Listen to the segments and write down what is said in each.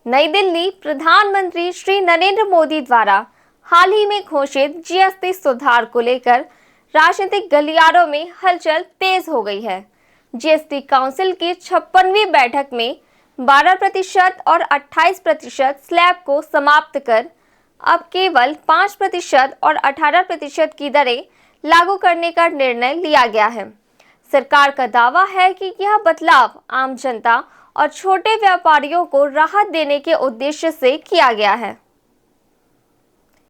नई दिल्ली। प्रधानमंत्री श्री नरेंद्र मोदी द्वारा हाल ही में घोषित जीएसटी सुधार को लेकर राजनीतिक गलियारों में हलचल तेज हो गई है। जीएसटी काउंसिल की 56वीं बैठक में 12% और 28% स्लैब को समाप्त कर अब केवल 5% और 18% की दरें लागू करने का निर्णय लिया गया है। सरकार का दावा है कि यह बदलाव आम जनता और छोटे व्यापारियों को राहत देने के उद्देश्य से किया गया है।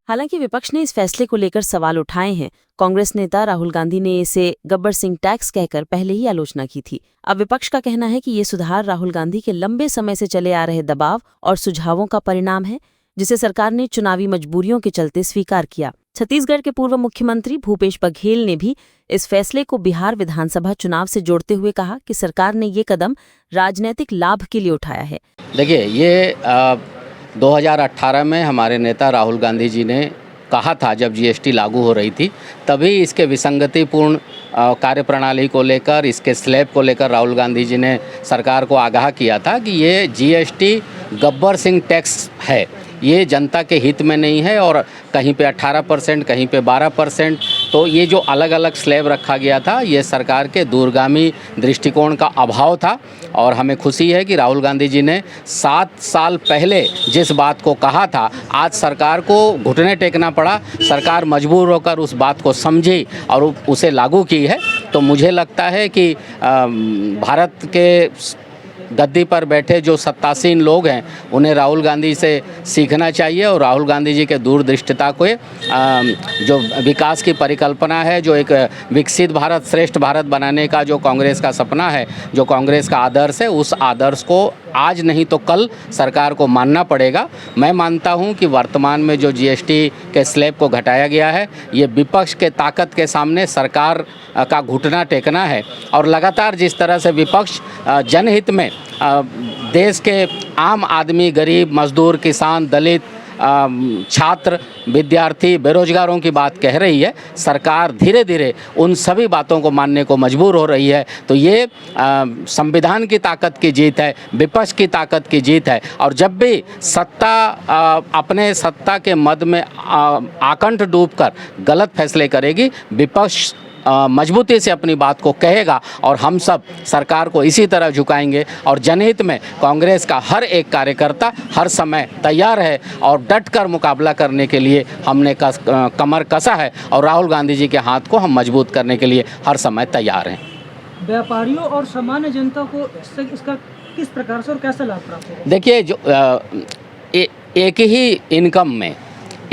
हालांकि विपक्ष ने इस फैसले को लेकर सवाल उठाए हैं। कांग्रेस नेता राहुल गांधी ने इसे गब्बर सिंह टैक्स कहकर पहले ही आलोचना की थी। अब विपक्ष का कहना है कि ये सुधार राहुल गांधी के लंबे समय से चले आ रहे दबाव और सुझावों का परिणाम है, जिसे सरकार ने चुनावी मजबूरियों के चलते स्वीकार किया। छत्तीसगढ़ के पूर्व मुख्यमंत्री भूपेश बघेल ने भी इस फैसले को बिहार विधानसभा चुनाव से जोड़ते हुए कहा कि सरकार ने ये कदम राजनीतिक लाभ के लिए उठाया है। देखिए, ये 2018 में हमारे नेता राहुल गांधी जी ने कहा था, जब जीएसटी लागू हो रही थी, तभी इसके विसंगतिपूर्ण कार्यप्रणाली को लेकर, इसके स्लैब को लेकर राहुल गांधी जी ने सरकार को आगाह किया था कि ये जीएसटी गब्बर सिंह टैक्स है, ये जनता के हित में नहीं है। और कहीं पे 18%, कहीं पे 12%, तो ये जो अलग अलग स्लैब रखा गया था, ये सरकार के दूरगामी दृष्टिकोण का अभाव था। और हमें खुशी है कि राहुल गांधी जी ने 7 साल पहले जिस बात को कहा था, आज सरकार को घुटने टेकना पड़ा। सरकार मजबूर होकर उस बात को समझी और उसे लागू की है। तो मुझे लगता है कि भारत के गद्दी पर बैठे जो सत्तासीन लोग हैं, उन्हें राहुल गांधी से सीखना चाहिए और राहुल गांधी जी के दूरदृष्टिता को, जो विकास की परिकल्पना है, जो एक विकसित भारत, श्रेष्ठ भारत बनाने का जो कांग्रेस का सपना है, जो कांग्रेस का आदर्श है, उस आदर्श को आज नहीं तो कल सरकार को मानना पड़ेगा। मैं मानता हूं कि वर्तमान में जो जीएसटी के स्लैब को घटाया गया है, ये विपक्ष के ताकत के सामने सरकार का घुटना टेकना है। और लगातार जिस तरह से विपक्ष जनहित में देश के आम आदमी, गरीब, मजदूर, किसान, दलित, छात्र, विद्यार्थी, बेरोजगारों की बात कह रही है, सरकार धीरे धीरे उन सभी बातों को मानने को मजबूर हो रही है। तो ये संविधान की ताकत की जीत है, विपक्ष की ताकत की जीत है। और जब भी सत्ता अपने सत्ता के मद में आकंठ डूबकर गलत फैसले करेगी, विपक्ष मजबूती से अपनी बात को कहेगा और हम सब सरकार को इसी तरह झुकाएंगे। और जनहित में कांग्रेस का हर एक कार्यकर्ता हर समय तैयार है और डटकर मुकाबला करने के लिए हमने कमर कसा है और राहुल गांधी जी के हाथ को हम मजबूत करने के लिए हर समय तैयार हैं। व्यापारियों और सामान्य जनता को इसका किस प्रकार से और कैसे लाभ प्राप्त होगा? देखिए, जो एक ही इनकम में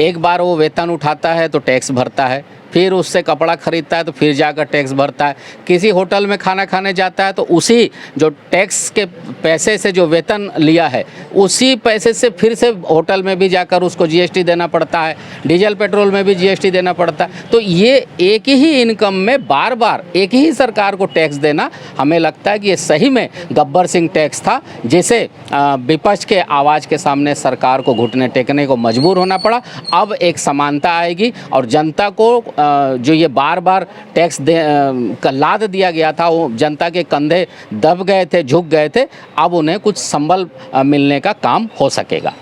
एक बार वो वेतन उठाता है तो टैक्स भरता है, फिर उससे कपड़ा खरीदता है तो फिर जाकर टैक्स भरता है, किसी होटल में खाना खाने जाता है तो उसी जो टैक्स के पैसे से जो वेतन लिया है, उसी पैसे से फिर से होटल में भी जाकर उसको जीएसटी देना पड़ता है, डीजल पेट्रोल में भी जीएसटी देना पड़ता है। तो ये एक ही इनकम में बार बार एक ही सरकार को टैक्स देना, हमें लगता है कि ये सही में गब्बर सिंह टैक्स था, जिसे विपक्ष के आवाज़ के सामने सरकार को घुटने टेकने को मजबूर होना पड़ा। अब एक समानता आएगी और जनता को जो ये बार बार टैक्स लाद दिया गया था, वो जनता के कंधे दब गए थे, झुक गए थे, अब उन्हें कुछ संबल मिलने का काम हो सकेगा।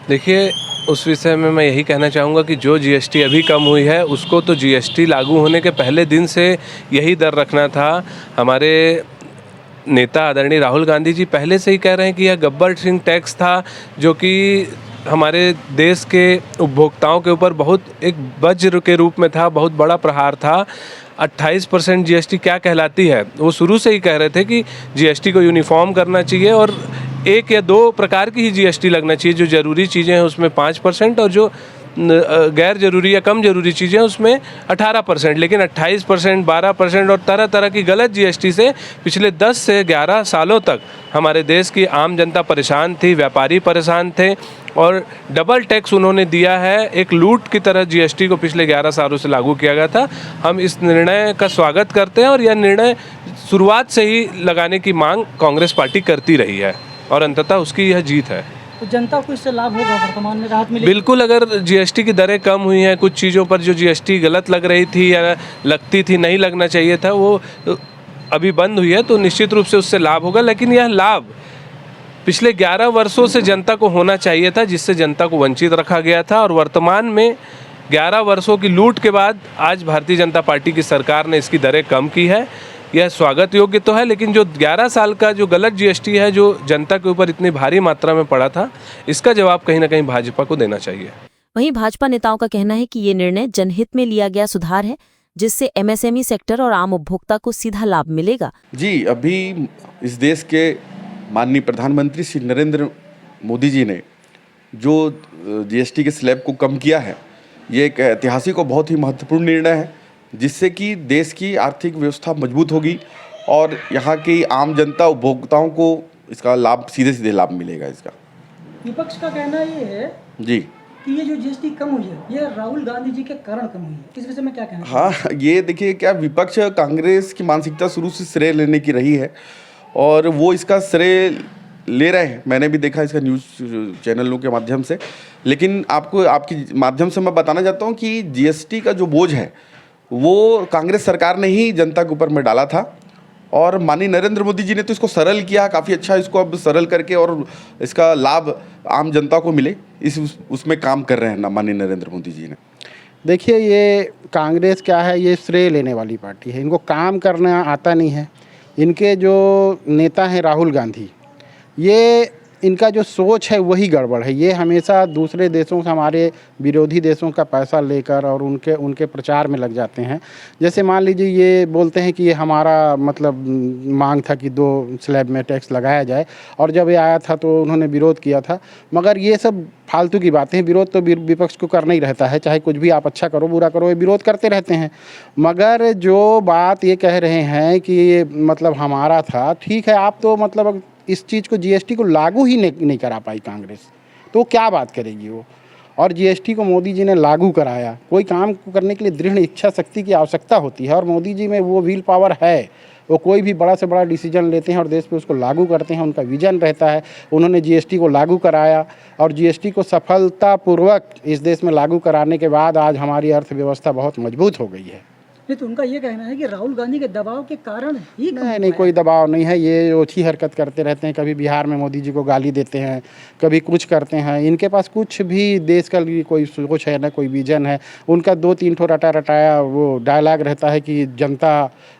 देखिए, उस विषय में मैं यही कहना चाहूँगा कि जो जीएसटी अभी कम हुई है, उसको तो जीएसटी लागू होने के पहले दिन से यही डर रखना था। हमारे नेता आदरणीय राहुल गांधी जी पहले से ही कह रहे हैं कि यह गब्बर सिंह टैक्स था, जो कि हमारे देश के उपभोक्ताओं के ऊपर बहुत एक वज्र के रूप में था, बहुत बड़ा प्रहार था। 28% जीएसटी क्या कहलाती है, वो शुरू से ही कह रहे थे कि जीएसटी को यूनिफॉर्म करना चाहिए और 1 या 2 प्रकार की ही जीएसटी लगना चाहिए। जो ज़रूरी चीज़ें हैं उसमें 5% और जो गैर ज़रूरी या कम ज़रूरी चीज़ें उसमें 18%। लेकिन 28%, 12% और तरह तरह की गलत जीएसटी से पिछले 10 से 11 सालों तक हमारे देश की आम जनता परेशान थी, व्यापारी परेशान थे और डबल टैक्स उन्होंने दिया है। एक लूट की तरह जीएसटी को पिछले 11 सालों से लागू किया गया था। हम इस निर्णय का स्वागत करते हैं और यह निर्णय शुरुआत से ही लगाने की मांग कांग्रेस पार्टी करती रही है और अंततः उसकी यह जीत है। तो जनता को इससे लाभ होगा, वर्तमान में राहत मिलेगी? बिल्कुल। अगर जीएसटी की दरें कम हुई हैं, कुछ चीज़ों पर जो जीएसटी गलत लग रही थी या लगती थी, नहीं लगना चाहिए था, वो अभी बंद हुई है, तो निश्चित रूप से उससे लाभ होगा। लेकिन यह लाभ पिछले 11 वर्षों से जनता को होना चाहिए था, जिससे जनता को वंचित रखा गया था। और वर्तमान में 11 वर्षों की लूट के बाद आज भारतीय जनता पार्टी की सरकार ने इसकी दरें कम की है। यह स्वागत योग्य तो है, लेकिन जो 11 साल का जो गलत जीएसटी है, जो जनता के ऊपर इतनी भारी मात्रा में पड़ा था, इसका जवाब कहीं ना कहीं भाजपा को देना चाहिए। वहीं भाजपा नेताओं का कहना है कि ये निर्णय जनहित में लिया गया सुधार है, जिससे एमएसएमई सेक्टर और आम उपभोक्ता को सीधा लाभ मिलेगा। जी, अभी इस देश के माननीय प्रधानमंत्री श्री नरेंद्र मोदी जी ने जो जीएसटी के स्लैब को कम किया है, ये एक ऐतिहासिक और बहुत ही महत्वपूर्ण निर्णय है, जिससे कि देश की आर्थिक व्यवस्था मजबूत होगी और यहाँ की आम जनता उपभोक्ताओं को इसका लाभ सीधे सीधे लाभ मिलेगा इसका। विपक्ष का कहना ये है जी कि ये जो जीएसटी कम हुई है, ये राहुल गांधी जी के कारण कम हुई है। इस विषय में क्या कहना है? हाँ, ये देखिए, क्या विपक्ष कांग्रेस की मानसिकता शुरू से श्रेय लेने की रही है और वो इसका श्रेय ले रहे हैं। मैंने भी देखा इसका न्यूज़ चैनलों के माध्यम से। लेकिन आपको आपकी माध्यम से मैं बताना चाहता हूँ कि जीएसटी का जो बोझ है वो कांग्रेस सरकार ने ही जनता के ऊपर में डाला था और माननीय नरेंद्र मोदी जी ने तो इसको सरल किया, काफ़ी अच्छा इसको अब सरल करके और इसका लाभ आम जनता को मिले, उसमें काम कर रहे हैं ना माननीय नरेंद्र मोदी जी ने। देखिए, ये कांग्रेस क्या है, ये श्रेय लेने वाली पार्टी है, इनको काम करना आता नहीं है। इनके जो नेता हैं राहुल गांधी, ये इनका जो सोच है वही गड़बड़ है। ये हमेशा दूसरे देशों से, हमारे विरोधी देशों का पैसा लेकर और उनके प्रचार में लग जाते हैं। जैसे मान लीजिए, ये बोलते हैं कि ये हमारा मतलब मांग था कि 2 स्लैब में टैक्स लगाया जाए, और जब ये आया था तो उन्होंने विरोध किया था। मगर ये सब फालतू की बातें हैं। विरोध तो विपक्ष को करना ही रहता है, चाहे कुछ भी आप अच्छा करो बुरा करो, ये विरोध करते रहते हैं। मगर जो बात ये कह रहे हैं कि ये मतलब हमारा था, ठीक है, आप तो मतलब इस चीज़ को, जीएसटी को लागू ही नहीं करा पाई कांग्रेस, तो क्या बात करेगी वो। और जीएसटी को मोदी जी ने लागू कराया। कोई काम करने के लिए दृढ़ इच्छा शक्ति की आवश्यकता होती है और मोदी जी में वो व्हील पावर है। वो कोई भी बड़ा से बड़ा डिसीजन लेते हैं और देश पे उसको लागू करते हैं, उनका विजन रहता है। उन्होंने जीएसटी को लागू कराया और जीएसटी को सफलतापूर्वक इस देश में लागू कराने के बाद आज हमारी अर्थव्यवस्था बहुत मजबूत हो गई है। नहीं, तो उनका ये कहना है कि राहुल गांधी के दबाव के कारण ही कम नहीं, कोई दबाव नहीं है। ये ओछी हरकत करते रहते हैं, कभी बिहार में मोदी जी को गाली देते हैं, कभी कुछ करते हैं। इनके पास कुछ भी देश का लिए कोई सोच है ना कोई विजन है। उनका 2-3 ठो रटाया वो डायलॉग रहता है कि जनता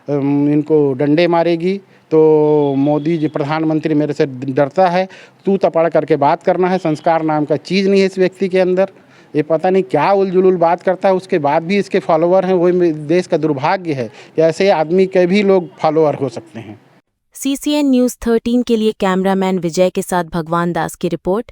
इनको डंडे मारेगी, तो मोदी जी प्रधानमंत्री मेरे से डरता है। तू तपड़ करके बात करना है, संस्कार नाम का चीज़ नहीं है इस व्यक्ति के अंदर। ये पता नहीं क्या उलझुल बात करता है, उसके बाद भी इसके फॉलोअर हैं। वही देश का दुर्भाग्य है कि ऐसे आदमी के भी लोग फॉलोअर हो सकते हैं। CCN News 13 के लिए कैमरामैन विजय के साथ भगवान दास की रिपोर्ट।